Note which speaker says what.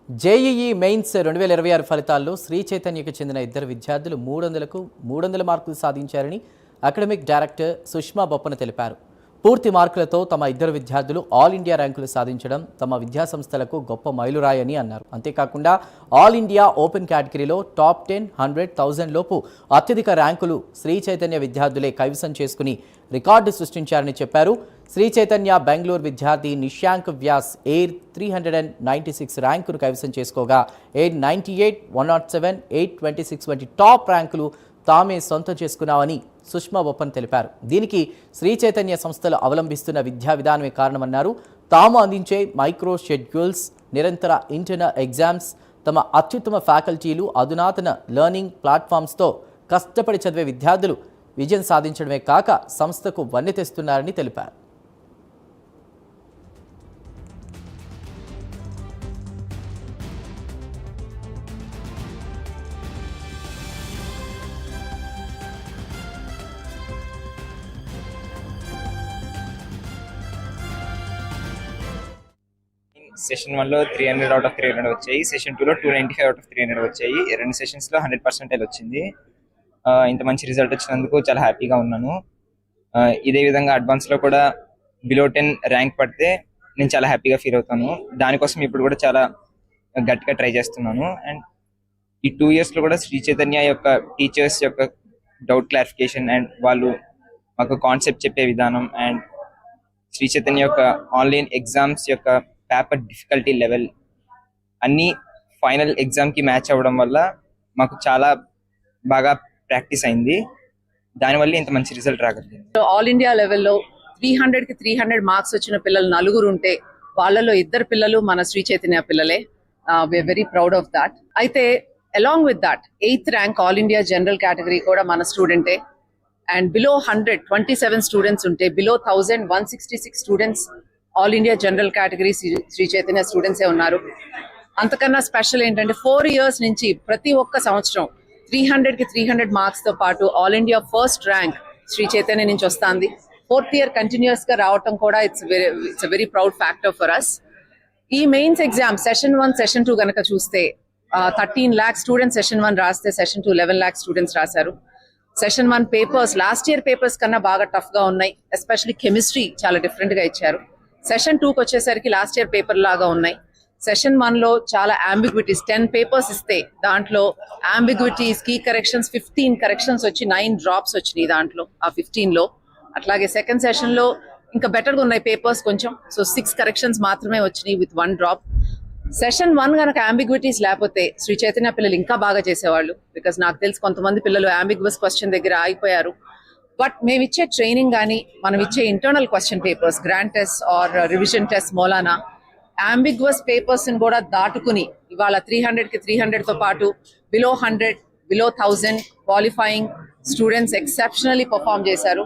Speaker 1: JEE mains 2026 ఫలితాల్లో శ్రీ చైతన్యకు చెందిన ఇద్దరు విద్యార్థులు 300కు 300 మార్కులు సాధించారని అకాడమిక్ డైరెక్టర్ సుష్మా బొప్పన తెలిపారు. పూర్తి మార్కులతో తమ ఇద్దరు విద్యార్థులు ఆల్ ఇండియా ర్యాంకులు సాధించడం తమ విద్యాసంస్థలకు గొప్ప మైలురాయని అన్నారు. అంతేకాకుండా ఆల్ ఇండియా ఓపెన్ కేటగిరీలో టాప్ 10, 100, 1000 లోపు అత్యధిక ర్యాంకులు శ్రీ చైతన్య విద్యార్థులే కైవసం చేసుకుని రికార్డు సృష్టించారని చెప్పారు. శ్రీ చైతన్య బెంగళూరు విద్యార్థి నిశాంక్ వ్యాస్ ఎయిర్ 396 ర్యాంకును కైవసం చేసుకోగా ఎయిర్ 98, 107, 826 వంటి టాప్ ర్యాంకులు తామే సొంతం చేసుకున్నామని సుష్మా బొప్పన్ తెలిపారు. దీనికి శ్రీ చైతన్య సంస్థలు అవలంబిస్తున్న విద్యా విధానమే కారణమన్నారు. తాము అందించే మైక్రో షెడ్యూల్స్, నిరంతర ఇంటర్నల్ ఎగ్జామ్స్, తమ అత్యుత్తమ ఫ్యాకల్టీలు, అధునాతన లెర్నింగ్ ప్లాట్ఫామ్స్తో కష్టపడి చదివే విద్యార్థులు విజయం సాధించడమే కాక సంస్థకు వన్నె తెస్తున్నారని తెలిపారు.
Speaker 2: సెషన్ 1లో 300 అవుట్ ఆఫ్ 300 వచ్చాయి. సెషన్ 2లో 295 అవుట్ ఆఫ్ 300 వచ్చాయి. రెండు సెషన్స్లో 100% వచ్చింది. ఇంత మంచి రిజల్ట్ వచ్చినందుకు చాలా హ్యాపీగా ఉన్నాను. ఇదే విధంగా అడ్వాన్స్లో కూడా బిలో 10 ర్యాంక్ పడితే నేను చాలా హ్యాపీగా ఫీల్ అవుతాను. దానికోసం ఇప్పుడు కూడా చాలా గట్టిగా ట్రై చేస్తున్నాను. అండ్ ఈ 2 ఇయర్స్లో కూడా శ్రీ చైతన్య యొక్క టీచర్స్ యొక్క డౌట్ క్లారిఫికేషన్ అండ్ వాళ్ళు మాకు కాన్సెప్ట్ చెప్పే విధానం అండ్ శ్రీ చైతన్య యొక్క ఆన్లైన్ ఎగ్జామ్స్ యొక్క పేపర్ డిఫికల్టీ లెవెల్ అన్నీ ఫైనల్ ఎగ్జామ్కి మ్యాచ్ అవ్వడం వల్ల మాకు చాలా బాగా ప్రాక్టీస్ అయింది. దానివల్ల ఇంత మంచి రిజల్ట్ రాగలిగింది.
Speaker 3: ఆల్ ఇండియా లెవెల్లో 300కి 300 మార్క్స్ వచ్చిన పిల్లలు 4 ఉంటే వాళ్ళలో 2 పిల్లలు మన శ్రీ చైతన్య పిల్లలే. We are very proud of that. అయితే along with that 8th rank all India general category కూడా మన స్టూడెంటే. అండ్ బిలో 100 27 స్టూడెంట్స్ ఉంటే below 1000 166 students all India general category Sri Chaitanya స్టూడెంట్సే ఉన్నారు. అంతకన్నా స్పెషల్ ఏంటంటే 4 ఇయర్స్ నుంచి ప్రతి ఒక్క సంవత్సరం 300కి 300 మార్క్స్తో పాటు all India first rank Sri Chaitanya నుంచి వస్తుంది. 4th ఇయర్ కంటిన్యూస్గా రావటం కూడా it's very proud factor for us. ఈ మెయిన్స్ ఎగ్జామ్ సెషన్ 1, సెషన్ 2 కనుక చూస్తే 13 lakhs స్టూడెంట్స్ సెషన్ 1 రాస్తే సెషన్ 2 11 lakhs స్టూడెంట్స్ రాశారు. Session 1 papers last year papers కన్నా బాగా టఫ్గా ఉన్నాయి. ఎస్పెషల్లీ కెమిస్ట్రీ చాలా డిఫరెంట్గా ఇచ్చారు. సెషన్ 2కి వచ్చేసరికి లాస్ట్ ఇయర్ పేపర్ లాగా ఉన్నాయి. సెషన్ 1లో చాలా అంబిగ్విటీస్ 10 పేపర్స్ ఇస్తే దాంట్లో అంబిగ్విటీస్, కీ కరెక్షన్స్ 15 కరెక్షన్స్ వచ్చి 9 డ్రాప్స్ వచ్చినాయి దాంట్లో ఆ 15లో. అట్లాగే సెకండ్ సెషన్లో ఇంకా బెటర్గా ఉన్నాయి పేపర్స్ కొంచెం. సో 6 కరెక్షన్స్ మాత్రమే వచ్చినాయి విత్ 1 డ్రాప్. సెషన్ 1 కనుక అంబిగ్విటీస్ లేకపోతే శ్రీ చైతన్య పిల్లలు ఇంకా బాగా చేసేవాళ్ళు. బికాస్ నాకు తెలిసి కొంతమంది పిల్లలు అంబిగ్వస్ క్వశ్చన్ దగ్గర ఆగిపోయారు. బట్ మేము ఇచ్చే ట్రైనింగ్ కానీ మనం ఇచ్చే internal question papers, grand test or revision test మూలాన అంబిగ్వస్ పేపర్స్ని కూడా దాటుకుని ఇవాళ 300కి 300తో పాటు below 100, below 1000 qualifying students exceptionally perform చేశారు.